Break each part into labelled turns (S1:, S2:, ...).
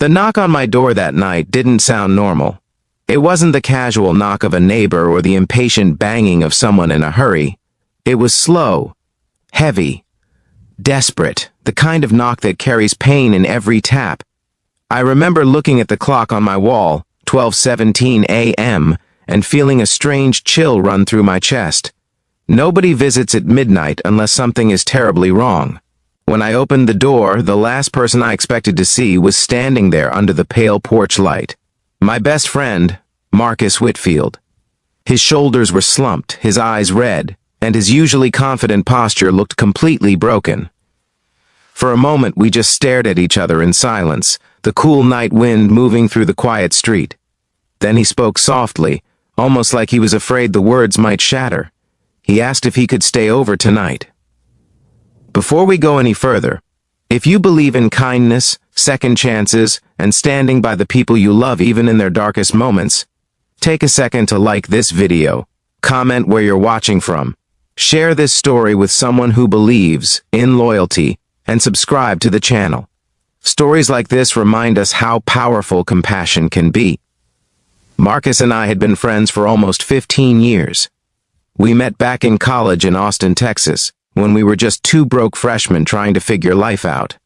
S1: The knock on my door that night didn't sound normal. It wasn't the casual knock of a neighbor or the impatient banging of someone in a hurry. It was slow, heavy, desperate, the kind of knock that carries pain in every tap. I remember looking at the clock on my wall, 12:17 a.m., and feeling a strange chill run through my chest. Nobody visits at midnight unless something is terribly wrong. When I opened the door, the last person I expected to see was standing there under the pale porch light. My best friend, Marcus Whitfield. His shoulders were slumped, his eyes red, and his usually confident posture looked completely broken. For a moment, we just stared at each other in silence, the cool night wind moving through the quiet street. Then he spoke softly, almost like he was afraid the words might shatter. He asked if he could stay over tonight. Before we go any further, if you believe in kindness, second chances, and standing by the people you love even in their darkest moments, take a second to like this video, comment where you're watching from, share this story with someone who believes in loyalty, and subscribe to the channel. Stories like this remind us how powerful compassion can be. Marcus and I had been friends for almost 15 years. We met back in college in Austin, Texas, when we were just two broke freshmen trying to figure life out.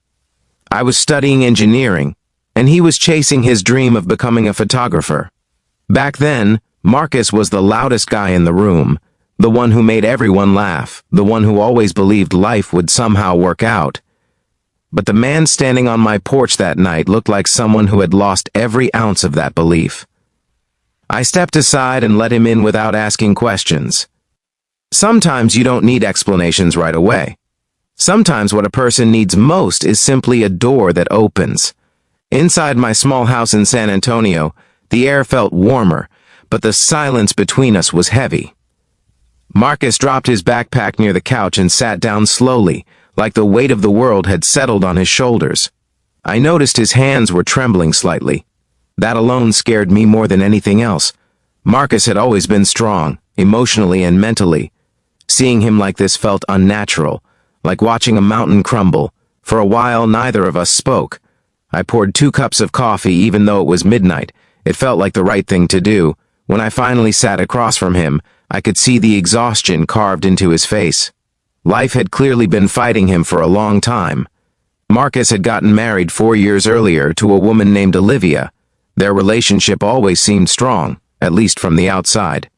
S1: I was studying engineering, and he was chasing his dream of becoming a photographer. Back then, Marcus was the loudest guy in the room, the one who made everyone laugh, the one who always believed life would somehow work out. But the man standing on my porch that night looked like someone who had lost every ounce of that belief. I stepped aside and let him in without asking questions. Sometimes you don't need explanations right away. Sometimes what a person needs most is simply a door that opens. Inside my small house in San Antonio, the air felt warmer, but the silence between us was heavy. Marcus dropped his backpack near the couch and sat down slowly, like the weight of the world had settled on his shoulders. I noticed his hands were trembling slightly. That alone scared me more than anything else. Marcus had always been strong, emotionally and mentally. Seeing him like this felt unnatural, like watching a mountain crumble. For a while, neither of us spoke. I poured 2 cups of coffee even though it was midnight. It felt like the right thing to do. When I finally sat across from him, I could see the exhaustion carved into his face. Life had clearly been fighting him for a long time. Marcus had gotten married 4 years earlier to a woman named Olivia. Their relationship always seemed strong, at least from the outside.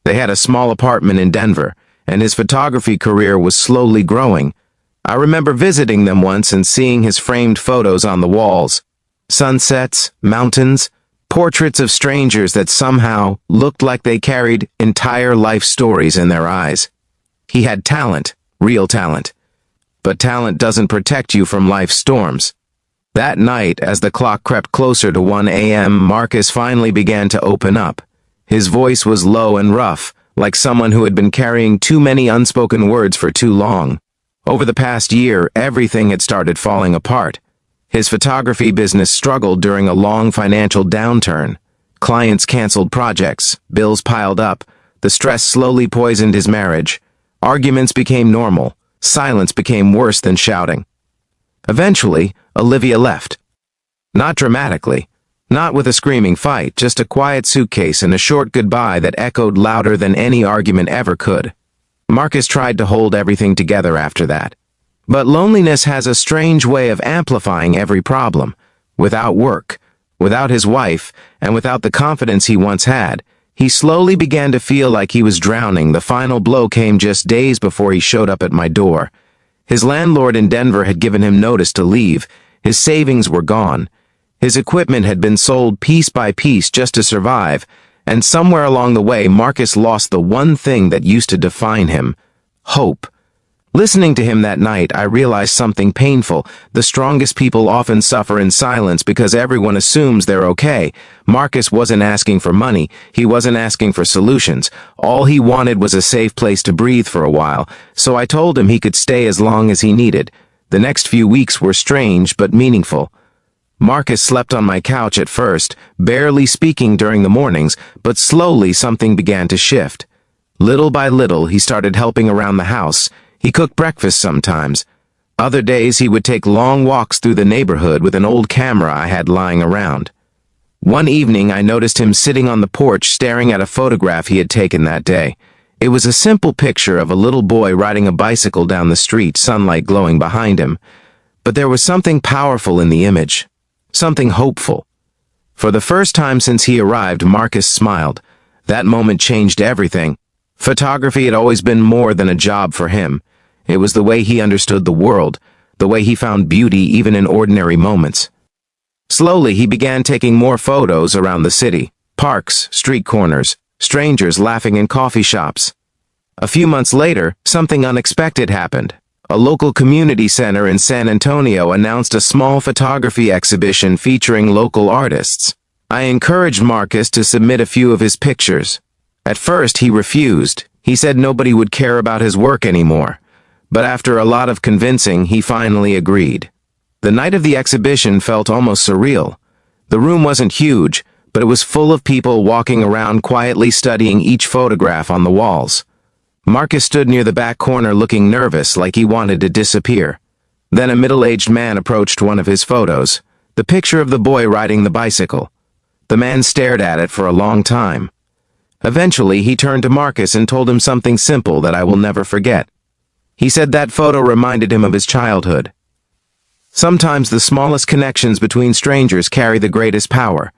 S1: They had a small apartment in Denver, and his photography career was slowly growing. I remember visiting them once and seeing his framed photos on the walls. Sunsets, mountains, portraits of strangers that somehow looked like they carried entire life stories in their eyes. He had talent, real talent. But talent doesn't protect you from life's storms. That night, as the clock crept closer to 1 a.m., Marcus finally began to open up. His voice was low and rough, like someone who had been carrying too many unspoken words for too long. Over the past year, everything had started falling apart. His photography business struggled during a long financial downturn. Clients canceled projects, bills piled up, the stress slowly poisoned his marriage. Arguments became normal, silence became worse than shouting. Eventually, Olivia left. Not dramatically. Not with a screaming fight, just a quiet suitcase and a short goodbye that echoed louder than any argument ever could. Marcus tried to hold everything together after that. But loneliness has a strange way of amplifying every problem. Without work, without his wife, and without the confidence he once had, he slowly began to feel like he was drowning. The final blow came just days before he showed up at my door. His landlord in Denver had given him notice to leave. His savings were gone. His equipment had been sold piece by piece just to survive, and somewhere along the way, Marcus lost the one thing that used to define him: hope. Listening to him that night, I realized something painful. The strongest people often suffer in silence because everyone assumes they're okay. Marcus wasn't asking for money. He wasn't asking for solutions. All he wanted was a safe place to breathe for a while, so I told him he could stay as long as he needed. The next few weeks were strange but meaningful. Marcus slept on my couch at first, barely speaking during the mornings, but slowly something began to shift. Little by little, he started helping around the house. He cooked breakfast sometimes, Other days he would take long walks through the neighborhood with an old camera I had lying around. One evening I noticed him sitting on the porch staring at a photograph he had taken that day. It was a simple picture of a little boy riding a bicycle down the street, sunlight glowing behind him. But there was something powerful in the image, something hopeful. For the first time since he arrived, Marcus smiled. That moment changed everything. Photography had always been more than a job for him. It was the way he understood the world, the way he found beauty even in ordinary moments. Slowly, he began taking more photos around the city, parks, street corners, strangers laughing in coffee shops. A few months later, something unexpected happened. A local community center in San Antonio announced a small photography exhibition featuring local artists. I encouraged Marcus to submit a few of his pictures. At first, he refused. He said nobody would care about his work anymore. But after a lot of convincing, he finally agreed. The night of the exhibition felt almost surreal. The room wasn't huge, but it was full of people walking around quietly studying each photograph on the walls. Marcus stood near the back corner looking nervous, like he wanted to disappear. Then a middle-aged man approached one of his photos, the picture of the boy riding the bicycle. The man stared at it for a long time. Eventually, he turned to Marcus and told him something simple that I will never forget. He said that photo reminded him of his childhood. Sometimes the smallest connections between strangers carry the greatest power.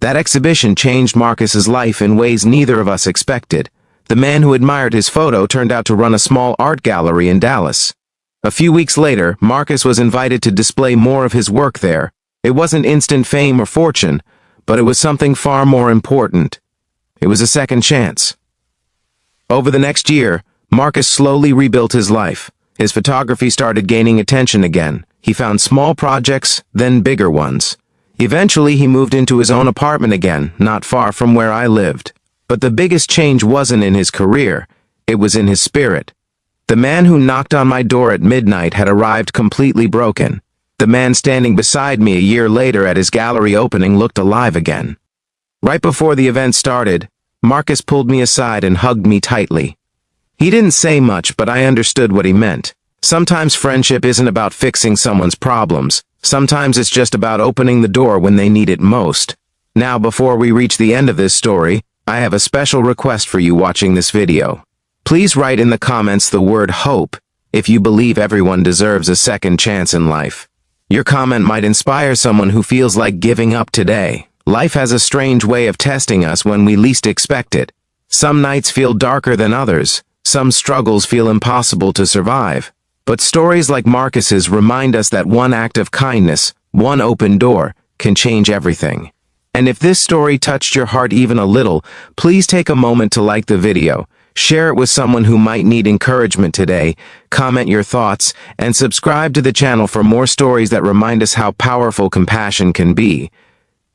S1: That exhibition changed Marcus's life in ways neither of us expected. The man who admired his photo turned out to run a small art gallery in Dallas. A few weeks later, Marcus was invited to display more of his work there. It wasn't instant fame or fortune, but it was something far more important. It was a second chance. Over the next year, Marcus slowly rebuilt his life. His photography started gaining attention again. He found small projects, then bigger ones. Eventually, he moved into his own apartment again, not far from where I lived. But the biggest change wasn't in his career, it was in his spirit. The man who knocked on my door at midnight had arrived completely broken. The man standing beside me a year later at his gallery opening looked alive again. Right before the event started, Marcus pulled me aside and hugged me tightly. He didn't say much, but I understood what he meant. Sometimes friendship isn't about fixing someone's problems. Sometimes it's just about opening the door when they need it most. Now, before we reach the end of this story, I have a special request for you watching this video. Please write in the comments the word hope if you believe everyone deserves a second chance in life. Your comment might inspire someone who feels like giving up today. Life has a strange way of testing us when we least expect it. Some nights feel darker than others. Some struggles feel impossible to survive. But stories like Marcus's remind us that one act of kindness, one open door, can change everything. And if this story touched your heart even a little, please take a moment to like the video, share it with someone who might need encouragement today, comment your thoughts, and subscribe to the channel for more stories that remind us how powerful compassion can be.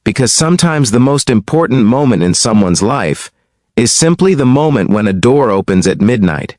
S1: Because sometimes the most important moment in someone's life is simply the moment when a door opens at midnight.